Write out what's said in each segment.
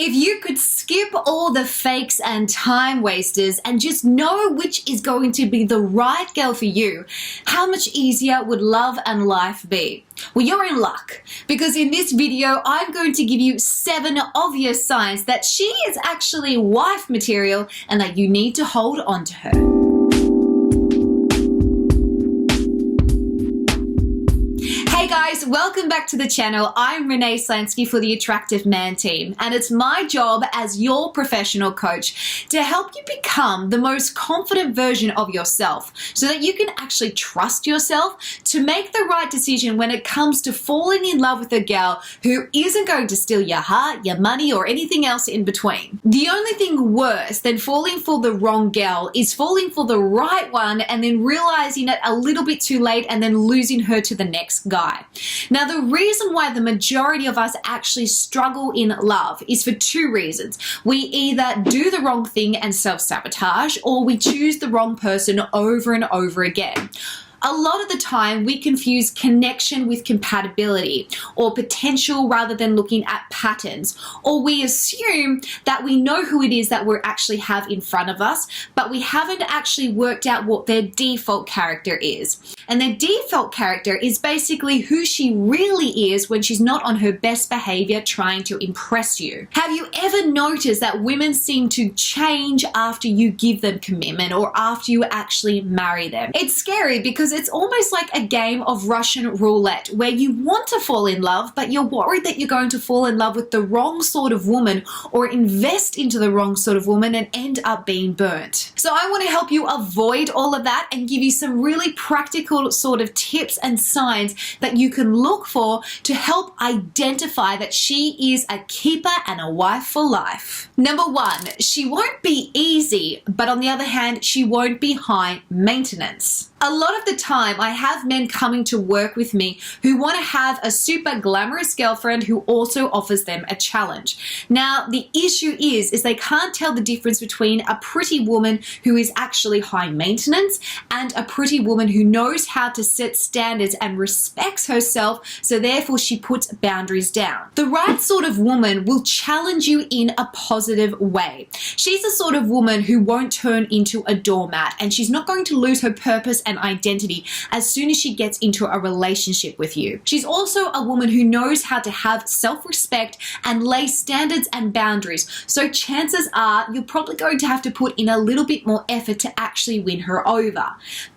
If you could skip all the fakes and time wasters and just know which is going to be the right girl for you, how much easier would love and life be? Well, you're in luck, because in this video, I'm going to give you 7 obvious signs that she is actually wife material and that you need to hold on to her. Hey guys, welcome back to the channel. I'm Renee Slansky for the Attractive Man team, and it's my job as your professional coach to help you become the most confident version of yourself so that you can actually trust yourself to make the right decision when it comes to falling in love with a gal who isn't going to steal your heart, your money, or anything else in between. The only thing worse than falling for the wrong gal is falling for the right one and then realizing it a little bit too late and then losing her to the next guy. Now, the reason why the majority of us actually struggle in love is for 2 reasons. We either do the wrong thing and self-sabotage, or we choose the wrong person over and over again. A lot of the time, we confuse connection with compatibility or potential rather than looking at patterns. Or we assume that we know who it is that we actually have in front of us, but we haven't actually worked out what their default character is. And their default character is basically who she really is when she's not on her best behavior trying to impress you. Have you ever noticed that women seem to change after you give them commitment or after you actually marry them? It's scary because it's almost like a game of Russian roulette where you want to fall in love, but you're worried that you're going to fall in love with the wrong sort of woman or invest into the wrong sort of woman and end up being burnt. So I want to help you avoid all of that and give you some really practical sort of tips and signs that you can look for to help identify that she is a keeper and a wife for life. Number 1, she won't be easy, but on the other hand, she won't be high maintenance. A lot of the time, I have men coming to work with me who want to have a super glamorous girlfriend who also offers them a challenge. Now, the issue is they can't tell the difference between a pretty woman who is actually high maintenance and a pretty woman who knows how to set standards and respects herself, so therefore she puts boundaries down. The right sort of woman will challenge you in a positive way. She's the sort of woman who won't turn into a doormat, and she's not going to lose her purpose and identity as soon as she gets into a relationship with you. She's also a woman who knows how to have self-respect and lay standards and boundaries. So chances are you're probably going to have to put in a little bit more effort to actually win her over.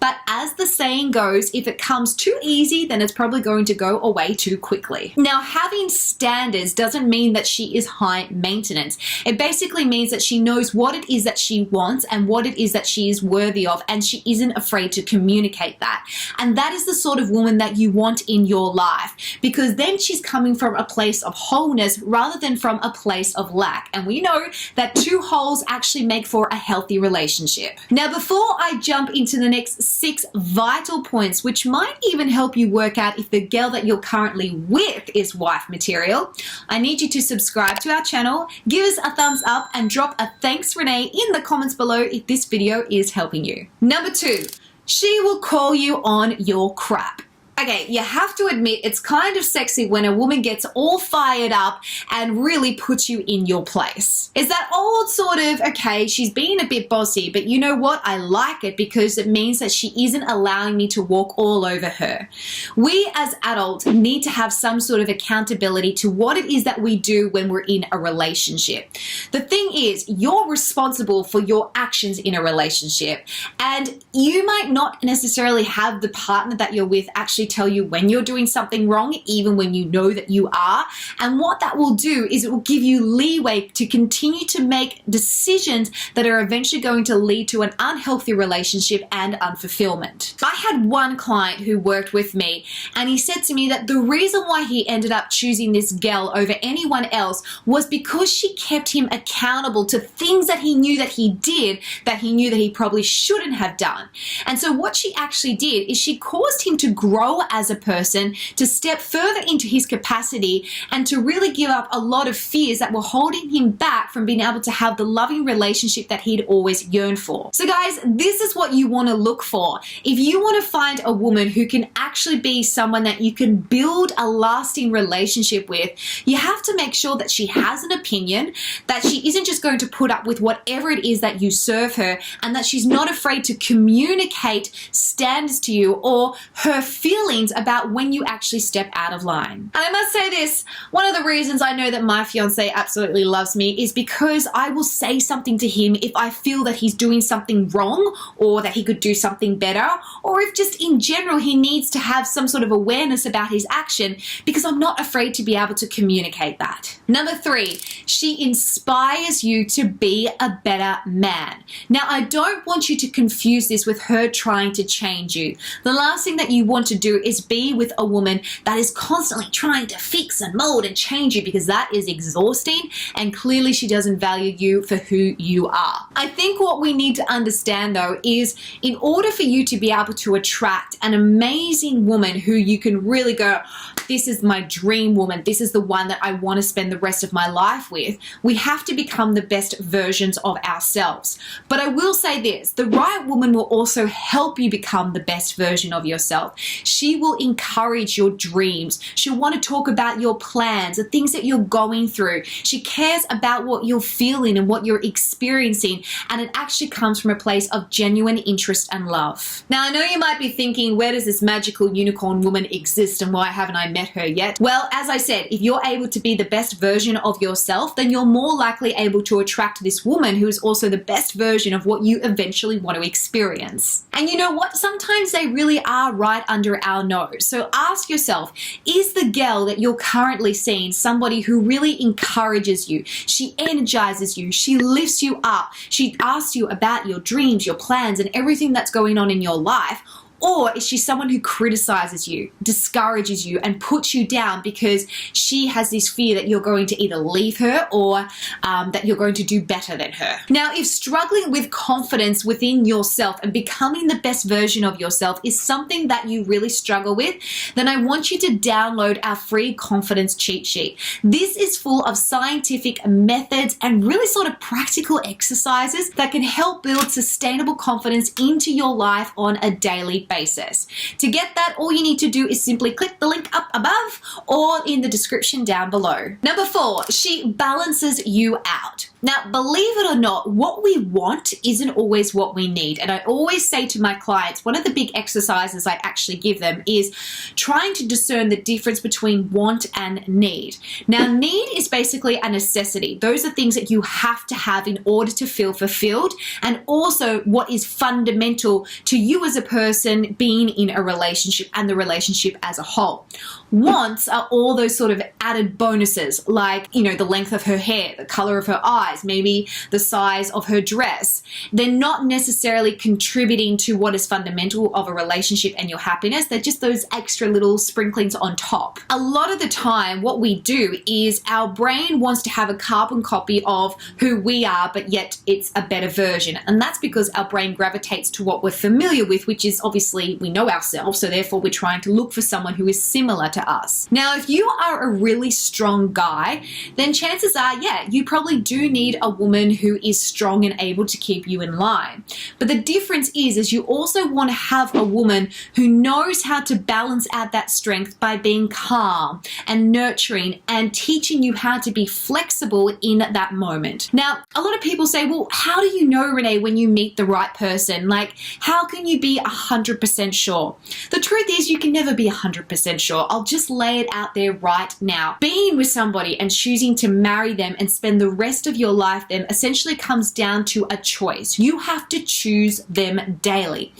But as the saying goes, if it comes too easy, then it's probably going to go away too quickly. Now, having standards doesn't mean that she is high maintenance. It basically means that she knows what it is that she wants and what it is that she is worthy of, and she isn't afraid to communicate that. And that is the sort of woman that you want in your life, because then she's coming from a place of wholeness rather than from a place of lack. And we know that 2 wholes actually make for a healthy relationship. Now, before I jump into the next 6 vital points, which might even help you work out if the girl that you're currently with is wife material, I need you to subscribe to our channel, give us a thumbs up, and drop a thanks Renee in the comments below if this video is helping you. Number 2, she will call you on your crap. Okay, you have to admit it's kind of sexy when a woman gets all fired up and really puts you in your place. It's that old sort of, okay, she's being a bit bossy, but you know what? I like it because it means that she isn't allowing me to walk all over her. We as adults need to have some sort of accountability to what it is that we do when we're in a relationship. The thing is, you're responsible for your actions in a relationship, and you might not necessarily have the partner that you're with actually tell you when you're doing something wrong, even when you know that you are. And what that will do is it will give you leeway to continue to make decisions that are eventually going to lead to an unhealthy relationship and unfulfillment. I had one client who worked with me, and he said to me that the reason why he ended up choosing this girl over anyone else was because she kept him accountable to things that he knew that he did that he knew that he probably shouldn't have done. And so what she actually did is she caused him to grow grow as a person, to step further into his capacity, and to really give up a lot of fears that were holding him back from being able to have the loving relationship that he'd always yearned for. So guys, this is what you want to look for. If you want to find a woman who can actually be someone that you can build a lasting relationship with, you have to make sure that she has an opinion, that she isn't just going to put up with whatever it is that you serve her, and that she's not afraid to communicate standards to you or her feelings about when you actually step out of line. And I must say this, one of the reasons I know that my fiance absolutely loves me is because I will say something to him if I feel that he's doing something wrong or that he could do something better, or if just in general he needs to have some sort of awareness about his action, because I'm not afraid to be able to communicate that. Number 3, she inspires you to be a better man. Now, I don't want you to confuse this with her trying to change you. The last thing that you want to do is be with a woman that is constantly trying to fix and mold and change you, because that is exhausting, and clearly she doesn't value you for who you are. I think what we need to understand though is, in order for you to be able to attract an amazing woman who you can really go, this is my dream woman, this is the one that I want to spend the rest of my life with, we have to become the best versions of ourselves. But I will say this, the right woman will also help you become the best version of yourself. She will encourage your dreams. She'll want to talk about your plans, the things that you're going through. She cares about what you're feeling and what you're experiencing, and it actually comes from a place of genuine interest and love. Now, I know you might be thinking, where does this magical unicorn woman exist and why haven't I met her yet? Well, as I said, if you're able to be the best version of yourself, then you're more likely able to attract this woman who is also the best version of what you eventually want to experience. And you know what? Sometimes they really are right under our nose. So ask yourself, is the girl that you're currently seeing somebody who really encourages you? She energizes you. She lifts you up. She asks you about your dreams, your plans, and everything that's going on in your life. Or is she someone who criticizes you, discourages you, and puts you down because she has this fear that you're going to either leave her or that you're going to do better than her? Now, if struggling with confidence within yourself and becoming the best version of yourself is something that you really struggle with, then I want you to download our free confidence cheat sheet. This is full of scientific methods and really sort of practical exercises that can help build sustainable confidence into your life on a daily basis. To get that, all you need to do is simply click the link up above or in the description down below. Number 4, she balances you out. Now, believe it or not, what we want isn't always what we need. And I always say to my clients, one of the big exercises I actually give them is trying to discern the difference between want and need. Now, need is basically a necessity. Those are things that you have to have in order to feel fulfilled, and also what is fundamental to you as a person being in a relationship and the relationship as a whole. Wants are all those sort of added bonuses, like, you know, the length of her hair, the color of her eyes, maybe the size of her dress. They're not necessarily contributing to what is fundamental of a relationship and your happiness. They're just those extra little sprinklings on top. A lot of the time, what we do is our brain wants to have a carbon copy of who we are, but yet it's a better version. And that's because our brain gravitates to what we're familiar with, which is obviously we know ourselves, so therefore we're trying to look for someone who is similar to us. Now, if you are a really strong guy, then chances are, yeah, you probably do need a woman who is strong and able to keep you in line. But the difference is you also want to have a woman who knows how to balance out that strength by being calm and nurturing and teaching you how to be flexible in that moment. Now, a lot of people say, well, how do you know, Renee, when you meet the right person? Like, how can you be 100% sure? The truth is, you can never be 100% sure. I'll just lay it out there right now. Being with somebody and choosing to marry them and spend the rest of your life then essentially comes down to a choice. You have to choose them daily.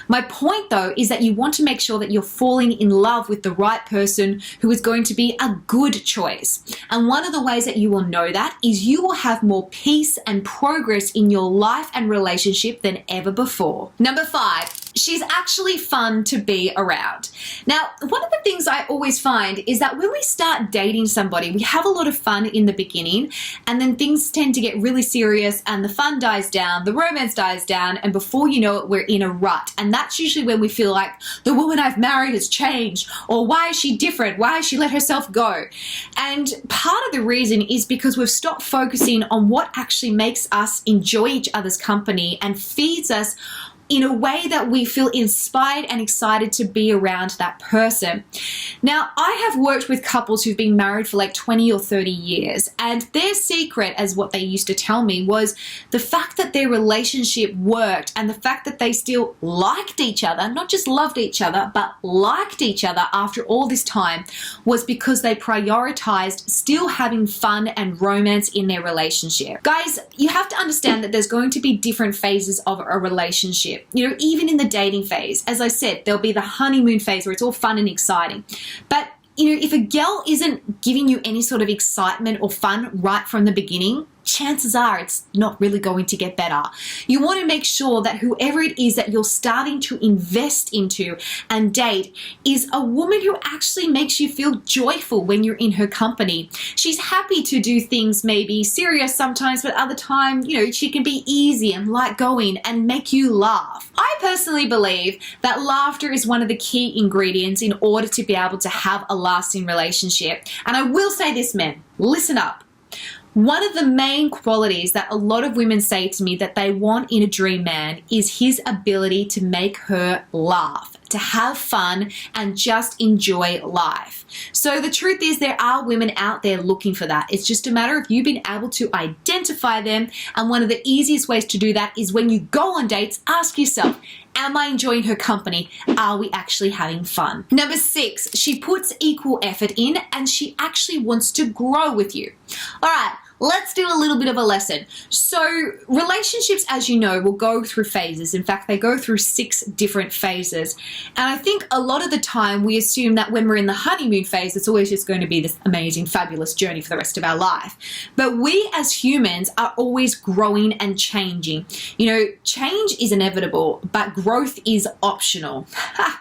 My point though is that you want to make sure that you're falling in love with the right person who is going to be a good choice. And one of the ways that you will know that is you will have more peace and progress in your life and relationship than ever before. Number 5, she's actually fun to be around. Now, one of the things I always find is that when we start dating somebody, we have a lot of fun in the beginning, and then things tend to get really serious and the fun dies down, the romance dies down, and before you know it, we're in a rut. And that's usually when we feel like the woman I've married has changed, or why is she different? Why has she let herself go? And part of the reason is because we've stopped focusing on what actually makes us enjoy each other's company and feeds us in a way that we feel inspired and excited to be around that person. Now, I have worked with couples who've been married for like 20 or 30 years, and their secret, as what they used to tell me, was the fact that their relationship worked and the fact that they still liked each other, not just loved each other, but liked each other after all this time, was because they prioritized still having fun and romance in their relationship. Guys, you have to understand that there's going to be different phases of a relationship. You know, even in the dating phase, as I said, there'll be the honeymoon phase where it's all fun and exciting. But, you know, if a girl isn't giving you any sort of excitement or fun right from the beginning, chances are it's not really going to get better. You want to make sure that whoever it is that you're starting to invest into and date is a woman who actually makes you feel joyful when you're in her company. She's happy to do things maybe serious sometimes, but other time, you know, she can be easy and light going and make you laugh. I personally believe that laughter is one of the key ingredients in order to be able to have a lasting relationship. And I will say this, men, listen up. One of the main qualities that a lot of women say to me that they want in a dream man is his ability to make her laugh, to have fun, and just enjoy life. So the truth is, there are women out there looking for that. It's just a matter of you being able to identify them. And one of the easiest ways to do that is when you go on dates, ask yourself, am I enjoying her company? Are we actually having fun? Number 6, she puts equal effort in and she actually wants to grow with you. All right. Let's do a little bit of a lesson. So relationships, as you know, will go through phases. In fact, they go through 6 different phases. And I think a lot of the time we assume that when we're in the honeymoon phase, it's always just going to be this amazing, fabulous journey for the rest of our life. But we as humans are always growing and changing. You know, change is inevitable, but growth is optional.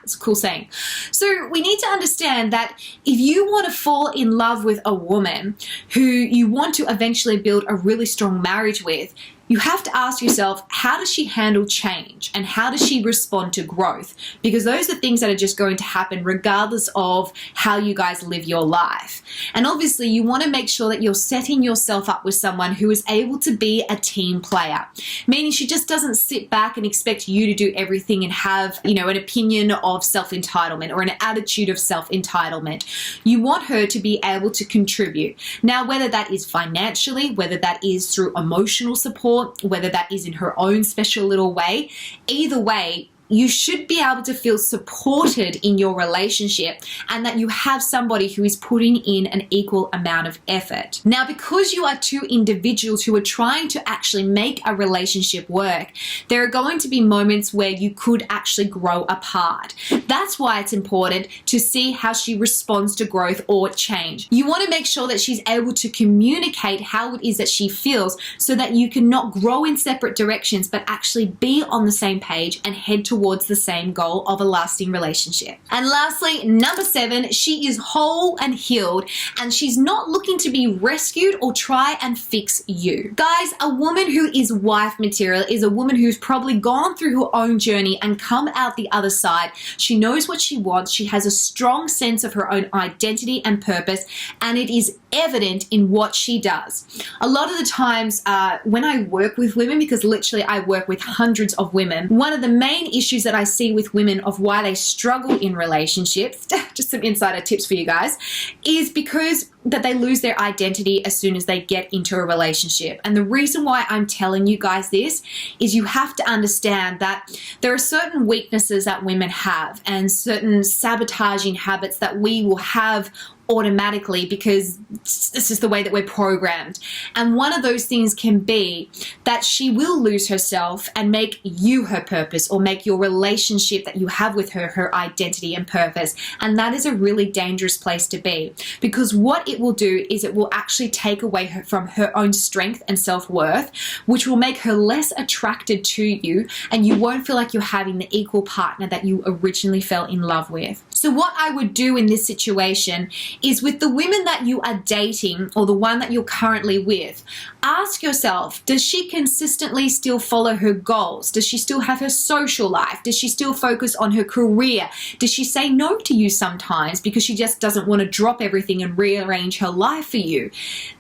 It's a cool saying. So we need to understand that if you want to fall in love with a woman who you want to eventually build a really strong marriage with, you have to ask yourself, how does she handle change and how does she respond to growth? Because those are things that are just going to happen regardless of how you guys live your life. And obviously you want to make sure that you're setting yourself up with someone who is able to be a team player, meaning she just doesn't sit back and expect you to do everything and have, you know, an opinion of self-entitlement or an attitude of self-entitlement. You want her to be able to contribute. Now, whether that is financially, whether that is through emotional support, whether that is in her own special little way, either way, you should be able to feel supported in your relationship and that you have somebody who is putting in an equal amount of effort. Now, because you are 2 individuals who are trying to actually make a relationship work, there are going to be moments where you could actually grow apart. That's why it's important to see how she responds to growth or change. You want to make sure that she's able to communicate how it is that she feels so that you can not grow in separate directions, but actually be on the same page and head towards the same goal of a lasting relationship. And lastly, number 7, she is whole and healed and she's not looking to be rescued or try and fix you. Guys, a woman who is wife material is a woman who's probably gone through her own journey and come out the other side. She knows what she wants. She has a strong sense of her own identity and purpose, and it is evident in what she does. A lot of the times when I work with women, because literally I work with hundreds of women, one of the main issues that I see with women of why they struggle in relationships, just some insider tips for you guys, is because that they lose their identity as soon as they get into a relationship. And the reason why I'm telling you guys this is you have to understand that there are certain weaknesses that women have and certain sabotaging habits that we will have automatically because this is the way that we're programmed. And one of those things can be that she will lose herself and make you her purpose, or make your relationship that you have with her her identity and purpose. And that is a really dangerous place to be, because what it it will do is it will actually take away from her own strength and self-worth, which will make her less attracted to you, and you won't feel like you're having the equal partner that you originally fell in love with. So what I would do in this situation is, with the women that you are dating or the one that you're currently with, ask yourself, does she consistently still follow her goals? Does she still have her social life? Does she still focus on her career? Does she say no to you sometimes because she just doesn't want to drop everything and rearrange her life for you?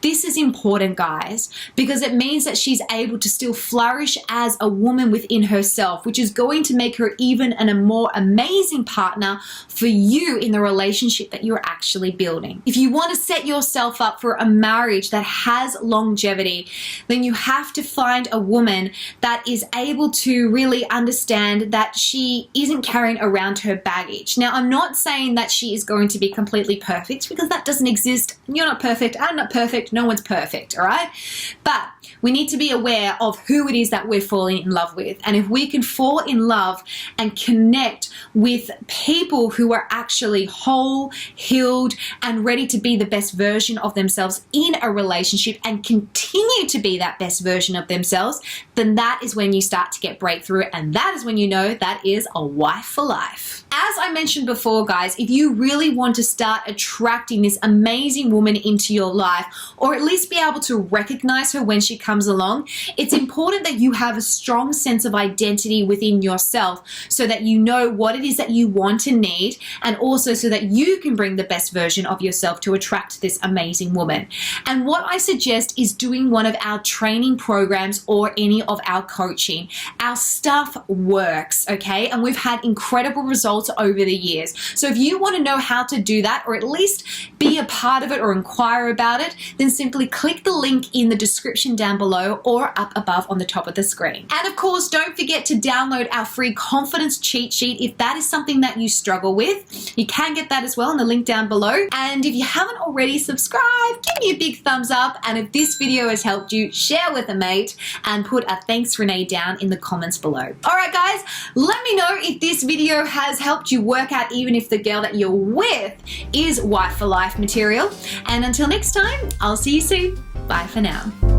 This is important, guys, because it means that she's able to still flourish as a woman within herself, which is going to make her even a more amazing partner for you in the relationship that you're actually building. If you want to set yourself up for a marriage that has longevity, then you have to find a woman that is able to really understand that she isn't carrying around her baggage. Now, I'm not saying that she is going to be completely perfect, because that doesn't exist. You're not perfect. I'm not perfect. No one's perfect, all right? But we need to be aware of who it is that we're falling in love with. And if we can fall in love and connect with people who are actually whole, healed, and ready to be the best version of themselves in a relationship and continue to be that best version of themselves, then that is when you start to get breakthrough, and that is when you know that is a wife for life. As I mentioned before, guys, if you really want to start attracting this amazing woman into your life, or at least be able to recognize her when she comes along, it's important that you have a strong sense of identity within yourself, so that you know what it is that you want and need, and also so that you can bring the best version of yourself to attract this amazing woman. And what I suggest is doing one of our training programs or any of our coaching. Our stuff works, okay? And we've had incredible results over the years. So if you want to know how to do that, or at least be a part of it or inquire about it, then simply click the link in the description down below or up above on the top of the screen. And of course, don't forget to download our free confidence cheat sheet if that is something that you struggle with. You can get that as well in the link down below. And if you haven't already subscribed, give me a big thumbs up. And if this video has helped you, share with a mate and put a thanks Renee down in the comments below. All right, guys, let me know if this video has helped you work out even if the girl that you're with is wife for life material. And until next time, I'll see you soon. Bye for now.